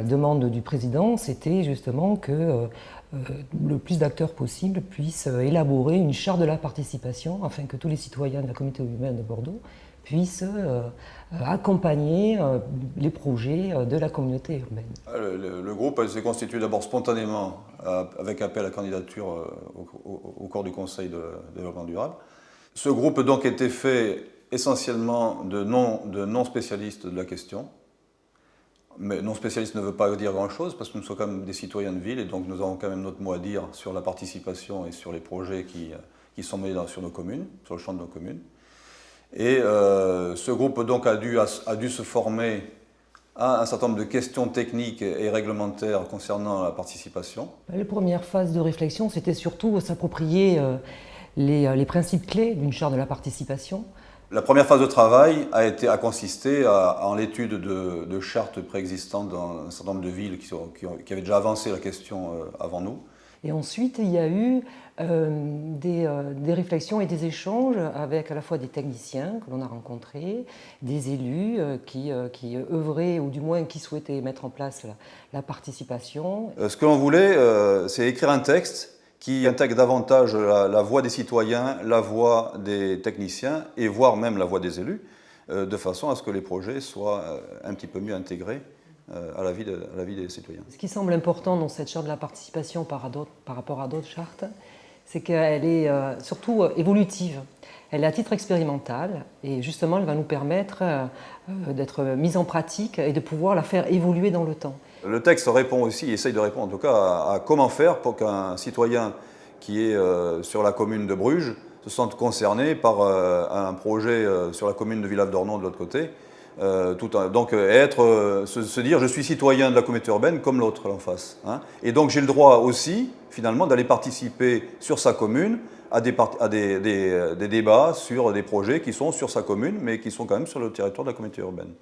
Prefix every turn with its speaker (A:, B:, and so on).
A: demande du président, c'était justement que le plus d'acteurs possible puissent élaborer une charte de la participation afin que tous les citoyens de la communauté urbaine de Bordeaux puissent accompagner les projets de la communauté urbaine.
B: Le groupe s'est constitué d'abord spontanément avec appel à candidature au cours du Conseil de développement durable. Ce groupe donc était fait essentiellement de non-spécialistes de la question. Mais non-spécialiste ne veut pas dire grand-chose parce que nous sommes quand même des citoyens de ville et donc nous avons quand même notre mot à dire sur la participation et sur les projets qui sont menés sur nos communes, sur le champ de nos communes. Et ce groupe donc a dû se former à un certain nombre de questions techniques et réglementaires concernant la participation.
A: Les premières phases de réflexion, c'était surtout s'approprier les principes clés d'une charte de la participation.
B: La première phase de travail a consisté en l'étude de chartes préexistantes dans un certain nombre de villes qui avaient déjà avancé la question avant nous.
A: Et ensuite, il y a eu des réflexions et des échanges avec à la fois des techniciens que l'on a rencontrés, des élus qui œuvraient ou du moins qui souhaitaient mettre en place la participation.
B: Ce que l'on voulait, c'est écrire un texte qui intègre davantage la voix des citoyens, la voix des techniciens et voire même la voix des élus, de façon à ce que les projets soient un petit peu mieux intégrés à la vie des citoyens.
A: Ce qui semble important dans cette charte de la participation par rapport à d'autres chartes, c'est qu'elle est surtout évolutive. Elle est à titre expérimental et justement elle va nous permettre d'être mise en pratique et de pouvoir la faire évoluer dans le temps.
B: Le texte essaye de répondre en tout cas à comment faire pour qu'un citoyen qui est sur la commune de Bruges se sente concerné par un projet sur la commune de Villeneuve-d'Ornon de l'autre côté. Donc se dire je suis citoyen de la communauté urbaine comme l'autre en face. Hein. Et donc j'ai le droit aussi finalement d'aller participer sur sa commune à des débats sur des projets qui sont sur sa commune mais qui sont quand même sur le territoire de la communauté urbaine.